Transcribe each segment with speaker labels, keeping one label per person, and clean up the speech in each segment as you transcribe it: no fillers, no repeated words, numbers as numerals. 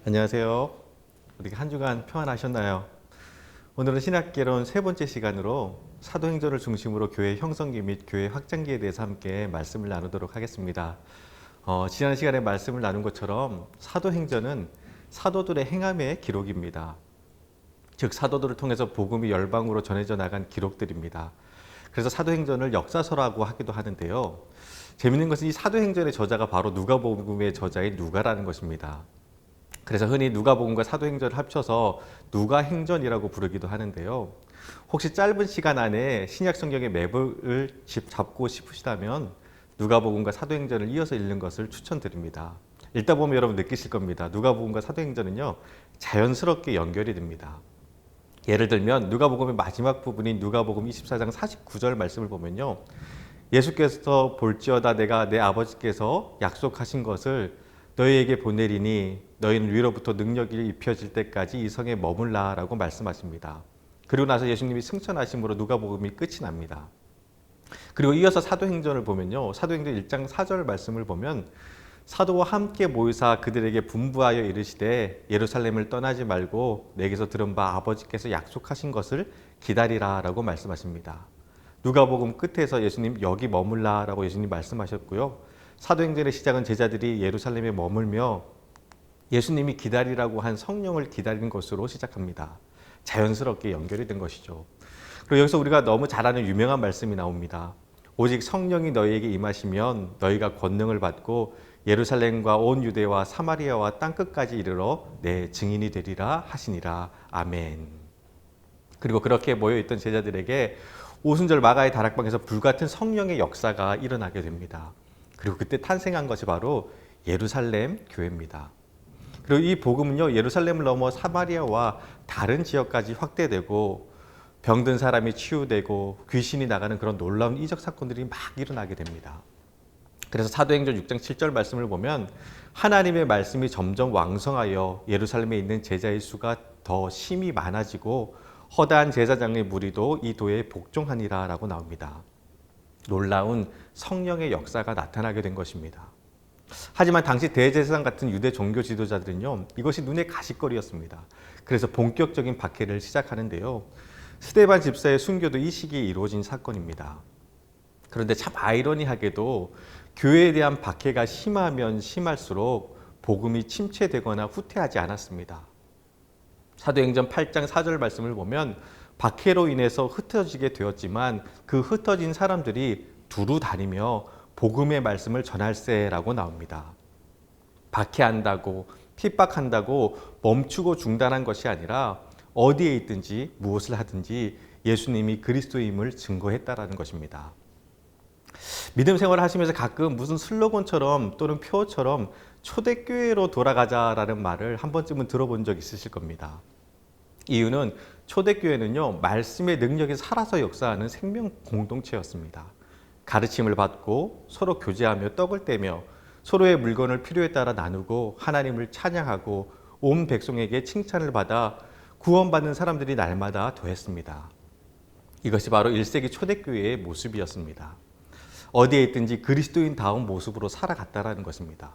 Speaker 1: 안녕하세요. 어떻게 한 주간 평안하셨나요? 오늘은 신학개론 세 번째 시간으로 사도행전을 중심으로 교회 형성기 및 교회 확장기에 대해서 함께 말씀을 나누도록 하겠습니다. 지난 시간에 말씀을 나눈 것처럼 사도행전은 사도들의 행함의 기록입니다. 즉 사도들을 통해서 복음이 열방으로 전해져 나간 기록들입니다. 그래서 사도행전을 역사서라고 하기도 하는데요. 재밌는 것은 이 사도행전의 저자가 바로 누가복음의 저자인 누가라는 것입니다. 그래서 흔히 누가복음과 사도행전을 합쳐서 누가행전이라고 부르기도 하는데요. 혹시 짧은 시간 안에 신약 성경의 맵을 잡고 싶으시다면 누가복음과 사도행전을 이어서 읽는 것을 추천드립니다. 읽다 보면 여러분 느끼실 겁니다. 누가복음과 사도행전은요, 자연스럽게 연결이 됩니다. 예를 들면 누가복음의 마지막 부분인 누가복음 24장 49절 말씀을 보면요. 예수께서 볼지어다 내가 내 아버지께서 약속하신 것을 너희에게 보내리니 너희는 위로부터 능력이 입혀질 때까지 이 성에 머물라 라고 말씀하십니다. 그리고 나서 예수님이 승천하심으로 누가복음이 끝이 납니다. 그리고 이어서 사도행전을 보면요. 사도행전 1장 4절 말씀을 보면 사도와 함께 모이사 그들에게 분부하여 이르시되 예루살렘을 떠나지 말고 내게서 들은 바 아버지께서 약속하신 것을 기다리라 라고 말씀하십니다. 누가복음 끝에서 예수님 여기 머물라 라고 예수님 말씀하셨고요. 사도행전의 시작은 제자들이 예루살렘에 머물며 예수님이 기다리라고 한 성령을 기다리는 것으로 시작합니다. 자연스럽게 연결이 된 것이죠. 그리고 여기서 우리가 너무 잘 아는 유명한 말씀이 나옵니다. 오직 성령이 너희에게 임하시면 너희가 권능을 받고 예루살렘과 온 유대와 사마리아와 땅끝까지 이르러 내 증인이 되리라 하시니라. 아멘. 그리고 그렇게 모여있던 제자들에게 오순절 마가의 다락방에서 불같은 성령의 역사가 일어나게 됩니다. 그리고 그때 탄생한 것이 바로 예루살렘 교회입니다. 그리고 이 복음은요, 예루살렘을 넘어 사마리아와 다른 지역까지 확대되고 병든 사람이 치유되고 귀신이 나가는 그런 놀라운 이적 사건들이 막 일어나게 됩니다. 그래서 사도행전 6장 7절 말씀을 보면 하나님의 말씀이 점점 왕성하여 예루살렘에 있는 제자의 수가 더 심히 많아지고 허다한 제사장의 무리도 이 도에 복종하니라 라고 나옵니다. 놀라운 성령의 역사가 나타나게 된 것입니다. 하지만 당시 대제사장 같은 유대 종교 지도자들은요, 이것이 눈에 가시거리였습니다. 그래서 본격적인 박해를 시작하는데요. 스데반 집사의 순교도 이 시기에 이루어진 사건입니다. 그런데 참 아이러니하게도 교회에 대한 박해가 심하면 심할수록 복음이 침체되거나 후퇴하지 않았습니다. 사도행전 8장 4절 말씀을 보면 박해로 인해서 흩어지게 되었지만 그 흩어진 사람들이 두루 다니며 복음의 말씀을 전할세라고 나옵니다. 박해한다고 핍박한다고 멈추고 중단한 것이 아니라 어디에 있든지 무엇을 하든지 예수님이 그리스도임을 증거했다라는 것입니다. 믿음 생활을 하시면서 가끔 무슨 슬로건처럼 또는 표어처럼 초대교회로 돌아가자라는 말을 한 번쯤은 들어본 적 있으실 겁니다. 이유는 초대교회는요, 말씀의 능력이 살아서 역사하는 생명 공동체였습니다. 가르침을 받고 서로 교제하며 떡을 떼며 서로의 물건을 필요에 따라 나누고 하나님을 찬양하고 온 백성에게 칭찬을 받아 구원받는 사람들이 날마다 더했습니다. 이것이 바로 1세기 초대교회의 모습이었습니다. 어디에 있든지 그리스도인다운 모습으로 살아갔다라는 것입니다.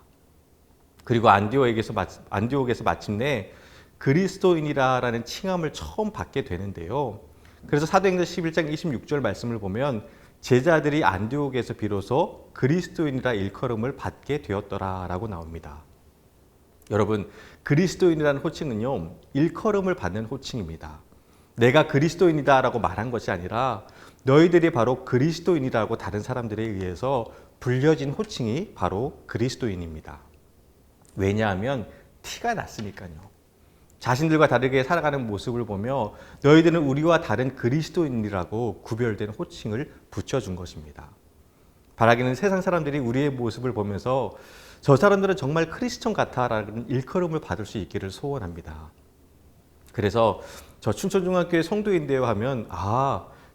Speaker 1: 그리고 안디옥에서 마침내 그리스도인이라는 칭함을 처음 받게 되는데요. 그래서 사도행전 11장 26절 말씀을 보면 제자들이 안디옥에서 비로소 그리스도인이라 일컬음을 받게 되었더라라고 나옵니다. 여러분, 그리스도인이라는 호칭은요, 일컬음을 받는 호칭입니다. 내가 그리스도인이다라고 말한 것이 아니라 너희들이 바로 그리스도인이라고 다른 사람들에 의해서 불려진 호칭이 바로 그리스도인입니다. 왜냐하면 티가 났으니까요. 자신들과 다르게 살아가는 모습을 보며 너희들은 우리와 다른 그리스도인이라고 구별된 호칭을 붙여준 것입니다. 바라기는 세상 사람들이 우리의 모습을 보면서 저 사람들은 정말 크리스천 같아라는 일컬음을 받을 수 있기를 소원합니다. 그래서 저 춘천중앙교회 성도인데요 하면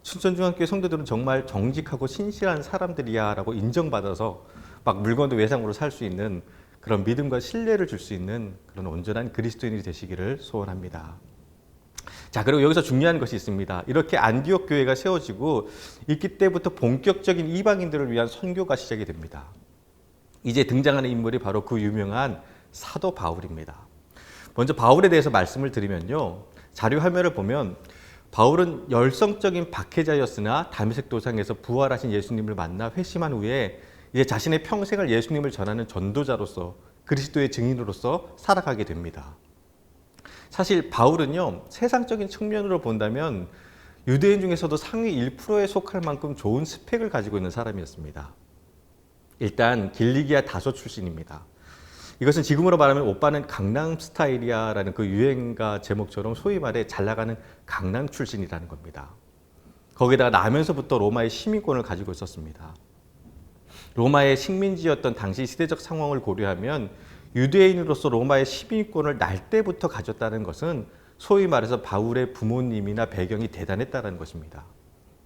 Speaker 1: 춘천중앙교회 성도들은 정말 정직하고 신실한 사람들이야 라고 인정받아서 막 물건도 외상으로 살 수 있는 그런 믿음과 신뢰를 줄 수 있는 그런 온전한 그리스도인이 되시기를 소원합니다. 자, 그리고 여기서 중요한 것이 있습니다. 이렇게 안디옥 교회가 세워지고 있기 때부터 본격적인 이방인들을 위한 선교가 시작이 됩니다. 이제 등장하는 인물이 바로 그 유명한 사도 바울입니다. 먼저 바울에 대해서 말씀을 드리면요. 자료 화면을 보면 바울은 열성적인 박해자였으나 다메섹 도상에서 부활하신 예수님을 만나 회심한 후에 이제 자신의 평생을 예수님을 전하는 전도자로서 그리스도의 증인으로서 살아가게 됩니다. 사실 바울은요, 세상적인 측면으로 본다면 유대인 중에서도 상위 1%에 속할 만큼 좋은 스펙을 가지고 있는 사람이었습니다. 일단 길리기아 다소 출신입니다. 이것은 지금으로 말하면 오빠는 강남 스타일이야 라는 그 유행가 제목처럼 소위 말해 잘 나가는 강남 출신이라는 겁니다. 거기다가 나면서부터 로마의 시민권을 가지고 있었습니다. 로마의 식민지였던 당시 시대적 상황을 고려하면 유대인으로서 로마의 시민권을 날 때부터 가졌다는 것은 소위 말해서 바울의 부모님이나 배경이 대단했다는 것입니다.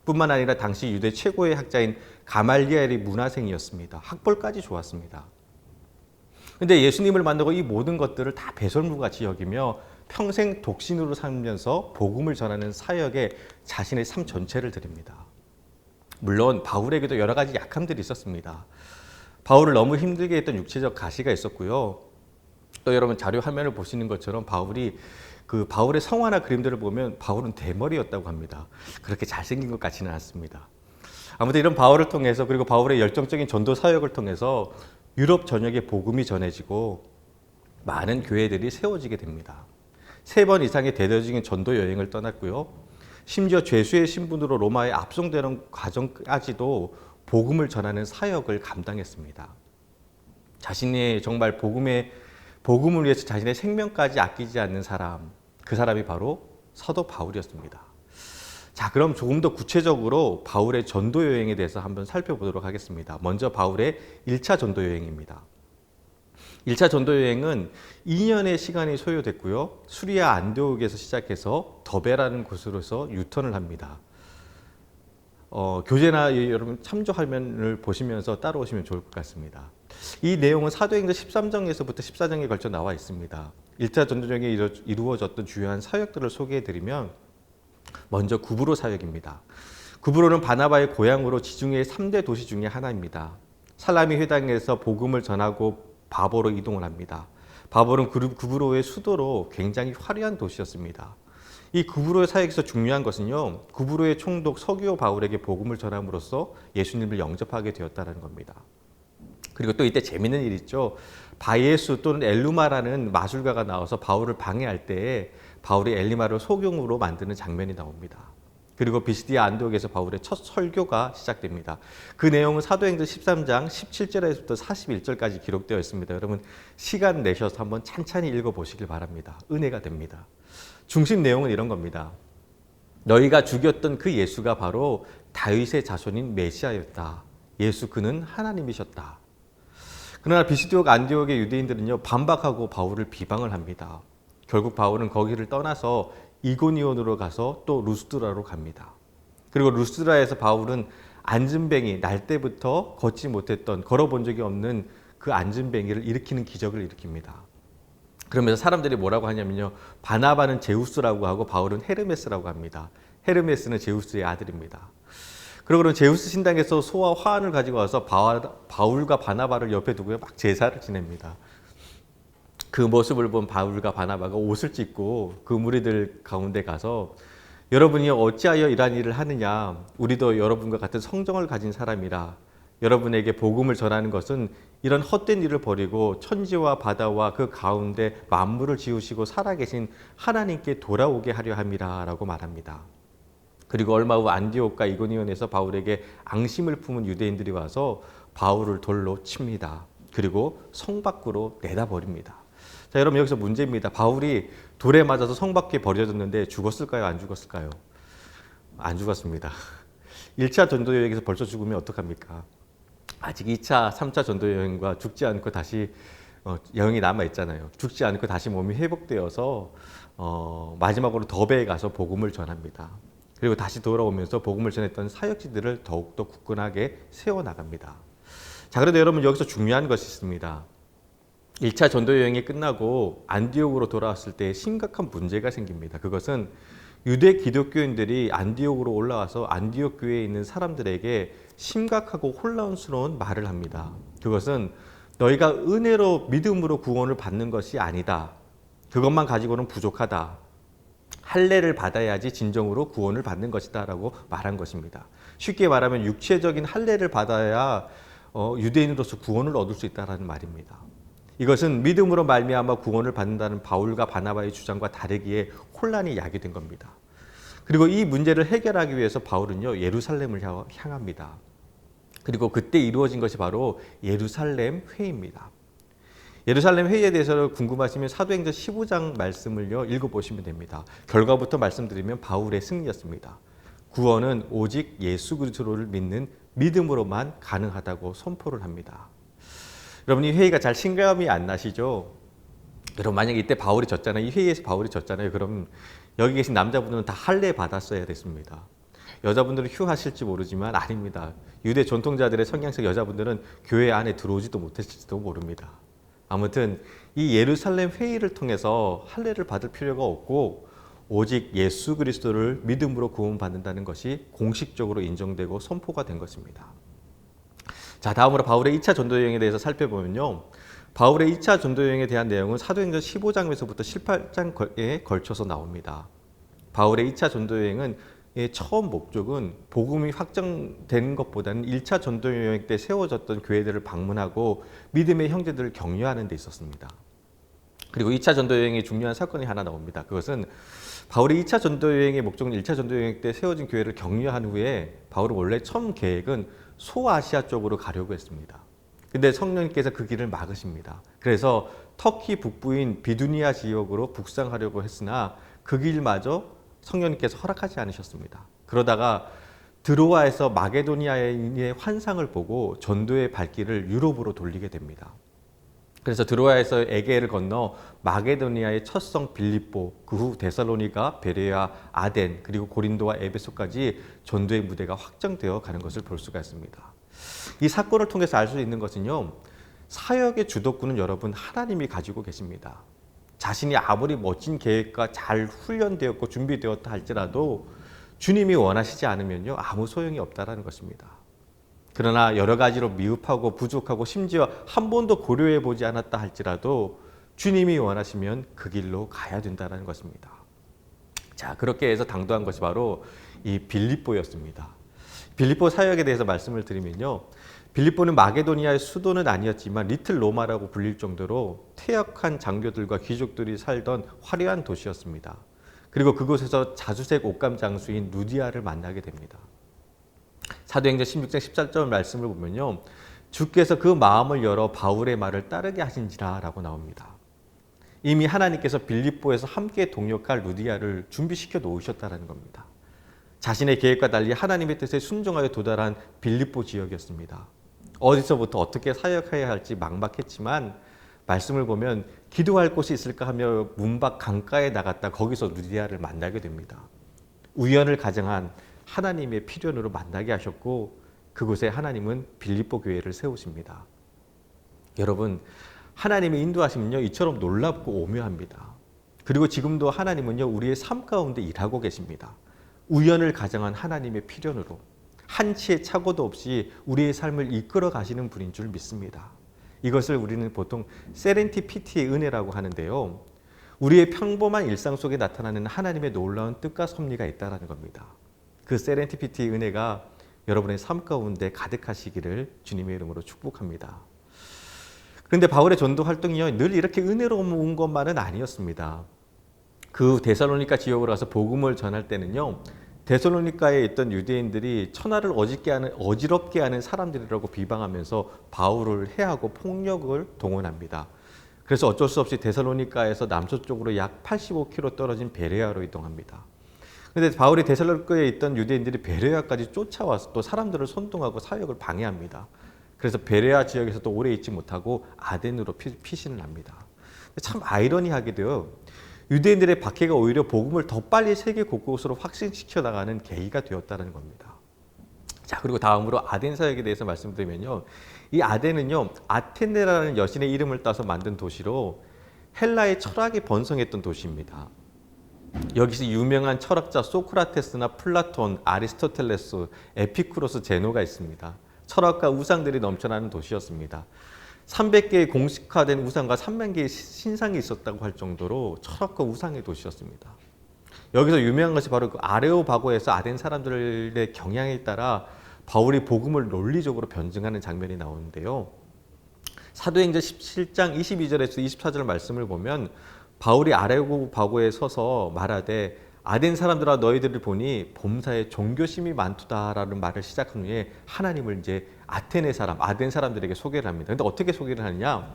Speaker 1: 뿐만 아니라 당시 유대 최고의 학자인 가말리엘이 문화생이었습니다. 학벌까지 좋았습니다. 그런데 예수님을 만나고 이 모든 것들을 다 배설물같이 여기며 평생 독신으로 살면서 복음을 전하는 사역에 자신의 삶 전체를 드립니다. 물론 바울에게도 여러 가지 약함들이 있었습니다. 바울을 너무 힘들게 했던 육체적 가시가 있었고요. 또 여러분 자료 화면을 보시는 것처럼 바울의 성화나 그림들을 보면 바울은 대머리였다고 합니다. 그렇게 잘생긴 것 같지는 않습니다. 아무튼 이런 바울을 통해서 그리고 바울의 열정적인 전도 사역을 통해서 유럽 전역에 복음이 전해지고 많은 교회들이 세워지게 됩니다. 3번 이상의 대대적인 전도 여행을 떠났고요. 심지어 죄수의 신분으로 로마에 압송되는 과정까지도 복음을 전하는 사역을 감당했습니다. 자신이 정말 복음을 위해서 자신의 생명까지 아끼지 않는 사람, 그 사람이 바로 사도 바울이었습니다. 자, 그럼 조금 더 구체적으로 바울의 전도 여행에 대해서 한번 살펴보도록 하겠습니다. 먼저 바울의 1차 전도 여행입니다. 1차 전도 여행은 2년의 시간이 소요됐고요. 수리아 안디옥에서 시작해서 더베라는 곳으로서 유턴을 합니다. 교재나 여러분 참조 화면을 보시면서 따라오시면 좋을 것 같습니다. 이 내용은 사도행전 13장에서부터 14장에 걸쳐 나와 있습니다. 1차 전도 여행에 이루어졌던 주요한 사역들을 소개해드리면 먼저 구브로 사역입니다. 구브로는 바나바의 고향으로 지중해의 3대 도시 중에 하나입니다. 살라미 회당에서 복음을 전하고 바보로 이동을 합니다. 바보는 구브로의 수도로 굉장히 화려한 도시였습니다. 이 구브로의 사역에서 중요한 것은요, 구브로의 총독 서기오 바울에게 복음을 전함으로써 예수님을 영접하게 되었다는 겁니다. 그리고 또 이때 재밌는 일이 있죠. 바예수 또는 엘루마라는 마술가가 나와서 바울을 방해할 때에 바울이 엘리마를 소경으로 만드는 장면이 나옵니다. 그리고 비시디아 안디옥에서 바울의 첫 설교가 시작됩니다. 그 내용은 사도행전 13장 17절에서부터 41절까지 기록되어 있습니다. 여러분 시간 내셔서 한번 찬찬히 읽어보시길 바랍니다. 은혜가 됩니다. 중심 내용은 이런 겁니다. 너희가 죽였던 그 예수가 바로 다윗의 자손인 메시아였다. 예수 그는 하나님이셨다. 그러나 비시디아 안디옥의 유대인들은요, 반박하고 바울을 비방을 합니다. 결국 바울은 거기를 떠나서 이고니온으로 가서 또 루스드라로 갑니다. 그리고 루스드라에서 바울은 안진뱅이, 날 때부터 걷지 못했던, 걸어본 적이 없는 그 안진뱅이를 일으키는 기적을 일으킵니다. 그러면서 사람들이 뭐라고 하냐면요, 바나바는 제우스라고 하고 바울은 헤르메스라고 합니다. 헤르메스는 제우스의 아들입니다. 그리고 제우스 신당에서 소와 화환을 가지고 와서 바울과 바나바를 옆에 두고 막 제사를 지냅니다. 그 모습을 본 바울과 바나바가 옷을 찢고 그 무리들 가운데 가서 여러분이 어찌하여 이러한 일을 하느냐, 우리도 여러분과 같은 성정을 가진 사람이라. 여러분에게 복음을 전하는 것은 이런 헛된 일을 버리고 천지와 바다와 그 가운데 만물을 지으시고 살아계신 하나님께 돌아오게 하려 함이라 라고 말합니다. 그리고 얼마 후 안디옥과 이고니온에서 바울에게 앙심을 품은 유대인들이 와서 바울을 돌로 칩니다. 그리고 성 밖으로 내다버립니다. 자, 여러분 여기서 문제입니다. 바울이 돌에 맞아서 성 밖에 버려졌는데 죽었을까요? 안 죽었을까요? 안 죽었습니다. 1차 전도 여행에서 벌써 죽으면 어떡합니까? 아직 2차, 3차 전도 여행과 죽지 않고 다시 여행이 남아있잖아요. 죽지 않고 다시 몸이 회복되어서 마지막으로 더베에 가서 복음을 전합니다. 그리고 다시 돌아오면서 복음을 전했던 사역지들을 더욱더 굳건하게 세워나갑니다. 자, 그런데 여러분 여기서 중요한 것이 있습니다. 1차 전도 여행이 끝나고 안디옥으로 돌아왔을 때 심각한 문제가 생깁니다. 그것은 유대 기독교인들이 안디옥으로 올라와서 안디옥 교회에 있는 사람들에게 심각하고 혼란스러운 말을 합니다. 그것은 너희가 은혜로 믿음으로 구원을 받는 것이 아니다. 그것만 가지고는 부족하다. 할례를 받아야지 진정으로 구원을 받는 것이다 라고 말한 것입니다. 쉽게 말하면 육체적인 할례를 받아야 유대인으로서 구원을 얻을 수 있다는 말입니다. 이것은 믿음으로 말미암아 구원을 받는다는 바울과 바나바의 주장과 다르기에 혼란이 야기된 겁니다. 그리고 이 문제를 해결하기 위해서 바울은요, 예루살렘을 향합니다. 그리고 그때 이루어진 것이 바로 예루살렘 회의입니다. 예루살렘 회의에 대해서 궁금하시면 사도행전 15장 말씀을요, 읽어보시면 됩니다. 결과부터 말씀드리면 바울의 승리였습니다. 구원은 오직 예수 그리스도를 믿는 믿음으로만 가능하다고 선포를 합니다. 여러분, 이 회의가 잘 실감이 안 나시죠? 여러분, 만약에 이때 바울이 졌잖아요. 이 회의에서 바울이 졌잖아요. 그럼 여기 계신 남자분들은 다 할례 받았어야 됐습니다. 여자분들은 휴 하실지 모르지만 아닙니다. 유대 전통자들의 성향상 여자분들은 교회 안에 들어오지도 못했을지도 모릅니다. 아무튼 이 예루살렘 회의를 통해서 할례를 받을 필요가 없고 오직 예수 그리스도를 믿음으로 구원받는다는 것이 공식적으로 인정되고 선포가 된 것입니다. 자, 다음으로 바울의 2차 전도 여행에 대해서 살펴보면요. 바울의 2차 전도 여행에 대한 내용은 사도행전 15장에서부터 18장에 걸쳐서 나옵니다. 바울의 2차 전도 여행은 처음 목적은 복음이 확정된 것보다는 1차 전도 여행 때 세워졌던 교회들을 방문하고 믿음의 형제들을 격려하는 데 있었습니다. 그리고 2차 전도 여행에 중요한 사건이 하나 나옵니다. 그것은 바울의 2차 전도 여행의 목적은 1차 전도 여행 때 세워진 교회를 격려한 후에 바울은 원래 처음 계획은 소아시아 쪽으로 가려고 했습니다. 근데 성령님께서 그 길을 막으십니다. 그래서 터키 북부인 비두니아 지역으로 북상하려고 했으나 그 길마저 성령님께서 허락하지 않으셨습니다. 그러다가 드로아에서 마게도니아의 환상을 보고 전도의 발길을 유럽으로 돌리게 됩니다. 그래서 드로아에서 에게를 건너 마게도니아의 첫 성 빌립보, 그 후 데살로니가, 베레아, 아덴, 그리고 고린도와 에베소까지 전도의 무대가 확정되어 가는 것을 볼 수가 있습니다. 이 사건을 통해서 알 수 있는 것은요, 사역의 주도권은 여러분 하나님이 가지고 계십니다. 자신이 아무리 멋진 계획과 잘 훈련되었고 준비되었다 할지라도 주님이 원하시지 않으면요, 아무 소용이 없다는 것입니다. 그러나 여러 가지로 미흡하고 부족하고 심지어 한 번도 고려해 보지 않았다 할지라도 주님이 원하시면 그 길로 가야 된다는 것입니다. 자, 그렇게 해서 당도한 것이 바로 이 빌립보였습니다. 빌립보 사역에 대해서 말씀을 드리면요, 빌립보는 마게도니아의 수도는 아니었지만 리틀 로마라고 불릴 정도로 퇴역한 장교들과 귀족들이 살던 화려한 도시였습니다. 그리고 그곳에서 자주색 옷감 장수인 루디아를 만나게 됩니다. 사도행전 16장 14절 말씀을 보면요, 주께서 그 마음을 열어 바울의 말을 따르게 하신지라 라고 나옵니다. 이미 하나님께서 빌립보에서 함께 동역할 루디아를 준비시켜 놓으셨다는 겁니다. 자신의 계획과 달리 하나님의 뜻에 순종하여 도달한 빌립보 지역이었습니다. 어디서부터 어떻게 사역해야 할지 막막했지만 말씀을 보면 기도할 곳이 있을까 하며 문밖 강가에 나갔다 거기서 루디아를 만나게 됩니다. 우연을 가정한 하나님의 필연으로 만나게 하셨고 그곳에 하나님은 빌립보 교회를 세우십니다. 여러분, 하나님의 인도하심은요, 이처럼 놀랍고 오묘합니다. 그리고 지금도 하나님은요, 우리의 삶 가운데 일하고 계십니다. 우연을 가정한 하나님의 필연으로 한치의 착오도 없이 우리의 삶을 이끌어 가시는 분인 줄 믿습니다. 이것을 우리는 보통 세렌티피티의 은혜라고 하는데요, 우리의 평범한 일상 속에 나타나는 하나님의 놀라운 뜻과 섭리가 있다는 겁니다. 그 세렌티피티의 은혜가 여러분의 삶 가운데 가득하시기를 주님의 이름으로 축복합니다. 그런데 바울의 전도 활동이요, 늘 이렇게 은혜로운 것만은 아니었습니다. 그 데살로니가 지역으로 가서 복음을 전할 때는요, 데살로니가에 있던 유대인들이 천하를 어지럽게 하는 사람들이라고 비방하면서 바울을 해하고 폭력을 동원합니다. 그래서 어쩔 수 없이 데살로니가에서 남서쪽으로 약 85km 떨어진 베레아로 이동합니다. 그런데 바울이 데살로니가에 있던 유대인들이 베레아까지 쫓아와서 또 사람들을 선동하고 사역을 방해합니다. 그래서 베레아 지역에서 또 오래 있지 못하고 아덴으로 피신을 합니다. 참 아이러니하게도요, 유대인들의 박해가 오히려 복음을 더 빨리 세계 곳곳으로 확신시켜 나가는 계기가 되었다는 겁니다. 자, 그리고 다음으로 아덴 사역에 대해서 말씀드리면요, 이 아덴은요, 아테네라는 여신의 이름을 따서 만든 도시로 헬라의 철학이 번성했던 도시입니다. 여기서 유명한 철학자 소크라테스나 플라톤, 아리스토텔레스, 에피쿠로스, 제노가 있습니다. 철학과 우상들이 넘쳐나는 도시였습니다. 300개의 공식화된 우상과 3만 개의 신상이 있었다고 할 정도로 철학과 우상의 도시였습니다. 여기서 유명한 것이 바로 그 아레오바고에서 아덴 사람들의 경향에 따라 바울이 복음을 논리적으로 변증하는 장면이 나오는데요. 사도행전 17장 22절에서 24절 말씀을 보면 바울이 아레오바고에 서서 말하되 아덴 사람들아 너희들을 보니 범사에 종교심이 많도다라는 말을 시작한 후에 하나님을 이제 아테네 사람, 아덴 사람들에게 소개를 합니다. 근데 어떻게 소개를 하느냐?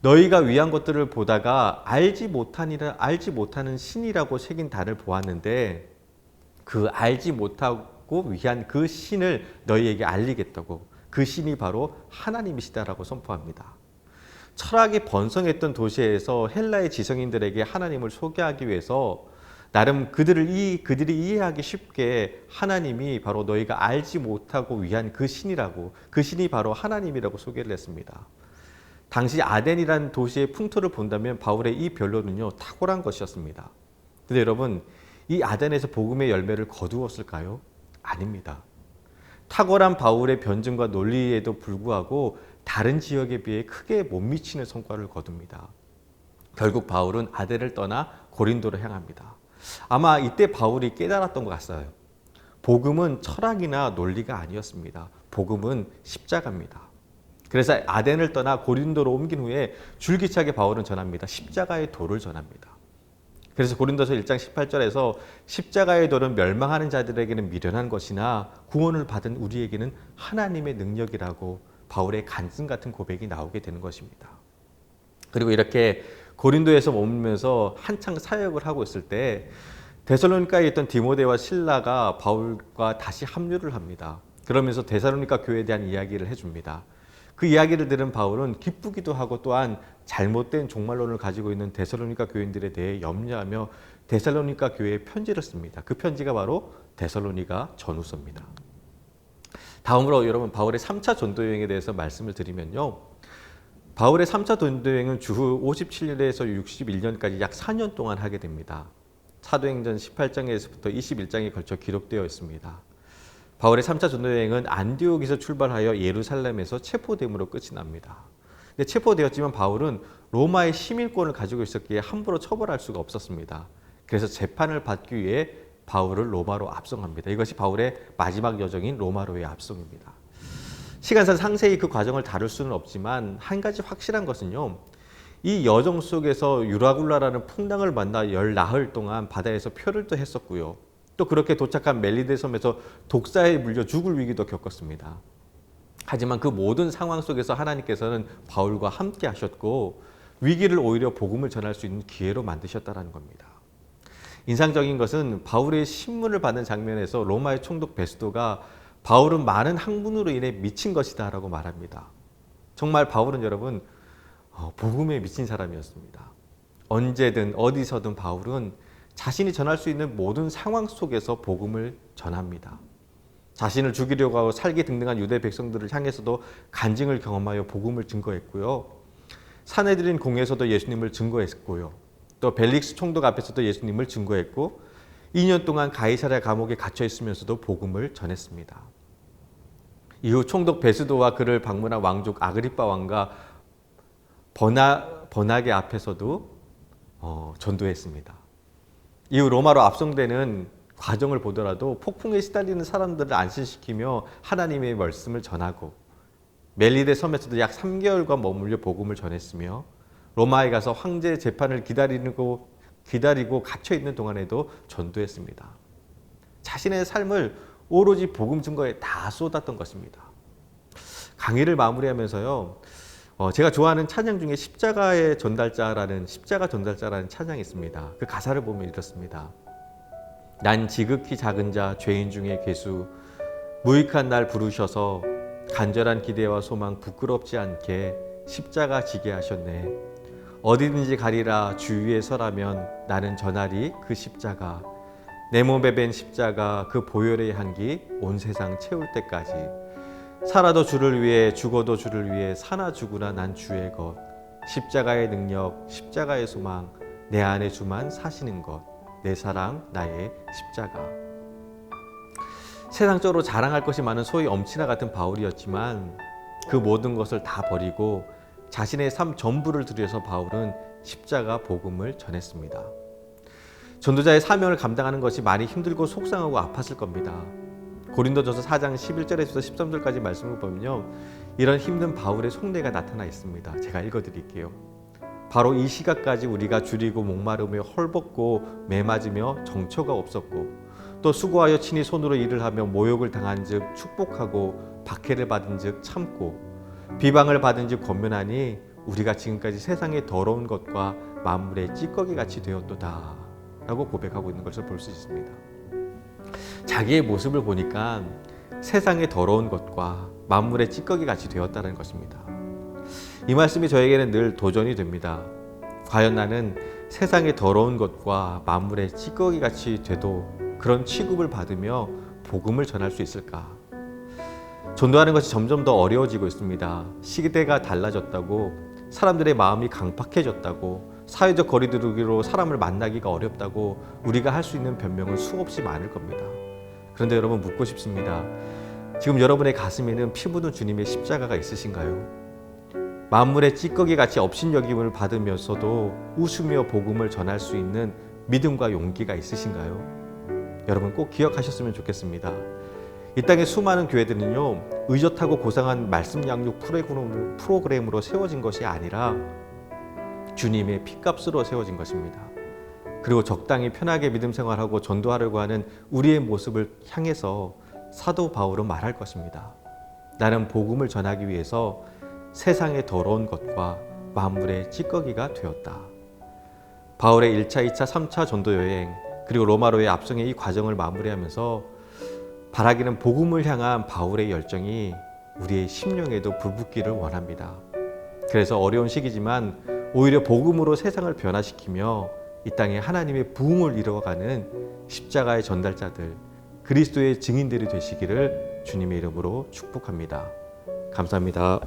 Speaker 1: 너희가 위한 것들을 보다가 알지 못하는 신이라고 새긴 달을 보았는데 그 알지 못하고 위한 그 신을 너희에게 알리겠다고. 그 신이 바로 하나님이시다라고 선포합니다. 철학이 번성했던 도시에서 헬라의 지성인들에게 하나님을 소개하기 위해서 나름 그들이 이해하기 쉽게 하나님이 바로 너희가 알지 못하고 위한 그 신이라고, 그 신이 바로 하나님이라고 소개를 했습니다. 당시 아덴이라는 도시의 풍토를 본다면 바울의 이 변론은요, 탁월한 것이었습니다. 근데 여러분, 이 아덴에서 복음의 열매를 거두었을까요? 아닙니다. 탁월한 바울의 변증과 논리에도 불구하고 다른 지역에 비해 크게 못 미치는 성과를 거둡니다. 결국 바울은 아덴을 떠나 고린도로 향합니다. 아마 이때 바울이 깨달았던 것 같아요. 복음은 철학이나 논리가 아니었습니다. 복음은 십자가입니다. 그래서 아덴을 떠나 고린도로 옮긴 후에 줄기차게 바울은 전합니다. 십자가의 도를 전합니다. 그래서 고린도서 1장 18절에서 십자가의 도는 멸망하는 자들에게는 미련한 것이나 구원을 받은 우리에게는 하나님의 능력이라고 바울의 간증 같은 고백이 나오게 되는 것입니다. 그리고 이렇게 고린도에서 머물면서 한창 사역을 하고 있을 때 데살로니가에 있던 디모데와 실라가 바울과 다시 합류를 합니다. 그러면서 데살로니가 교회에 대한 이야기를 해줍니다. 그 이야기를 들은 바울은 기쁘기도 하고 또한 잘못된 종말론을 가지고 있는 데살로니가 교인들에 대해 염려하며 데살로니가 교회에 편지를 씁니다. 그 편지가 바로 데살로니가 전후서입니다. 다음으로 여러분 바울의 3차 전도 여행에 대해서 말씀을 드리면요. 바울의 3차 전도 여행은 주후 57년에서 61년까지 약 4년 동안 하게 됩니다. 사도행전 18장에서부터 21장에 걸쳐 기록되어 있습니다. 바울의 3차 전도 여행은 안디옥에서 출발하여 예루살렘에서 체포됨으로 끝이 납니다. 근데 체포되었지만 바울은 로마의 시민권을 가지고 있었기에 함부로 처벌할 수가 없었습니다. 그래서 재판을 받기 위해 바울을 로마로 압송합니다. 이것이 바울의 마지막 여정인 로마로의 압송입니다. 시간상 상세히 그 과정을 다룰 수는 없지만 한 가지 확실한 것은요. 이 여정 속에서 유라굴라라는 풍랑을 만나 열 나흘 동안 바다에서 표류도 했었고요. 또 그렇게 도착한 멜리데 섬에서 독사에 물려 죽을 위기도 겪었습니다. 하지만 그 모든 상황 속에서 하나님께서는 바울과 함께 하셨고 위기를 오히려 복음을 전할 수 있는 기회로 만드셨다는 겁니다. 인상적인 것은 바울의 신문을 받는 장면에서 로마의 총독 베스도가 바울은 많은 학문으로 인해 미친 것이다 라고 말합니다. 정말 바울은 여러분 복음에 미친 사람이었습니다. 언제든 어디서든 바울은 자신이 전할 수 있는 모든 상황 속에서 복음을 전합니다. 자신을 죽이려고 하고 살기 등등한 유대 백성들을 향해서도 간증을 경험하여 복음을 증거했고요. 사내들인 공회에서도 예수님을 증거했고요. 또 벨릭스 총독 앞에서도 예수님을 증거했고 2년 동안 가이사랴 감옥에 갇혀 있으면서도 복음을 전했습니다. 이후 총독 베스도와 그를 방문한 왕족 아그리빠 왕과 번하게 앞에서도 전도했습니다. 이후 로마로 압송되는 과정을 보더라도 폭풍에 시달리는 사람들을 안심시키며 하나님의 말씀을 전하고 멜리데 섬에서도 약 3개월간 머물려 복음을 전했으며 로마에 가서 황제의 재판을 기다리고 갇혀있는 동안에도 전도했습니다. 자신의 삶을 오로지 복음 증거에 다 쏟았던 것입니다. 강의를 마무리하면서요. 제가 좋아하는 찬양 중에 십자가 전달자라는 찬양이 있습니다. 그 가사를 보면 이렇습니다. 난 지극히 작은 자 죄인 중에 괴수 무익한 날 부르셔서 간절한 기대와 소망 부끄럽지 않게 십자가 지게 하셨네. 어디든지 가리라 주 위에 서라면 나는 전하리 그 십자가 내 몸에 밴 십자가 그 보혈의 향기 온 세상 채울 때까지 살아도 주를 위해 죽어도 주를 위해 사나 죽으나 난 주의 것 십자가의 능력 십자가의 소망 내 안에 주만 사시는 것 내 사랑 나의 십자가. 세상적으로 자랑할 것이 많은 소위 엄친아 같은 바울이었지만 그 모든 것을 다 버리고 자신의 삶 전부를 들여서 바울은 십자가 복음을 전했습니다. 전도자의 사명을 감당하는 것이 많이 힘들고 속상하고 아팠을 겁니다. 고린도전서 4장 11절에서 13절까지 말씀을 보면요, 이런 힘든 바울의 속내가 나타나 있습니다. 제가 읽어드릴게요. 바로 이 시각까지 우리가 줄이고 목마르며 헐벗고 매맞으며 정처가 없었고 또 수고하여 친히 손으로 일을 하며 모욕을 당한즉 축복하고 박해를 받은즉 참고 비방을 받은즉 권면하니 우리가 지금까지 세상의 더러운 것과 만물의 찌꺼기같이 되었도다 라고 고백하고 있는 것을 볼 수 있습니다. 자기의 모습을 보니까 세상의 더러운 것과 만물의 찌꺼기같이 되었다는 것입니다. 이 말씀이 저에게는 늘 도전이 됩니다. 과연 나는 세상의 더러운 것과 만물의 찌꺼기같이 돼도 그런 취급을 받으며 복음을 전할 수 있을까? 전도하는 것이 점점 더 어려워지고 있습니다. 시대가 달라졌다고, 사람들의 마음이 강팍해졌다고, 사회적 거리두기로 사람을 만나기가 어렵다고 우리가 할 수 있는 변명은 수없이 많을 겁니다. 그런데 여러분 묻고 싶습니다. 지금 여러분의 가슴에는 피 묻은 주님의 십자가가 있으신가요? 만물의 찌꺼기같이 업신여김을 받으면서도 웃으며 복음을 전할 수 있는 믿음과 용기가 있으신가요? 여러분 꼭 기억하셨으면 좋겠습니다. 이 땅의 수많은 교회들은요, 의젓하고 고상한 말씀 양육 프로그램으로 세워진 것이 아니라 주님의 피값으로 세워진 것입니다. 그리고 적당히 편하게 믿음 생활하고 전도하려고 하는 우리의 모습을 향해서 사도 바울은 말할 것입니다. 나는 복음을 전하기 위해서 세상의 더러운 것과 만물의 찌꺼기가 되었다. 바울의 1차, 2차, 3차 전도 여행 그리고 로마로의 압송의 이 과정을 마무리하면서 바라기는 복음을 향한 바울의 열정이 우리의 심령에도 불붙기를 원합니다. 그래서 어려운 시기지만 오히려 복음으로 세상을 변화시키며 이 땅에 하나님의 부흥을 이루어가는 십자가의 전달자들, 그리스도의 증인들이 되시기를 주님의 이름으로 축복합니다. 감사합니다.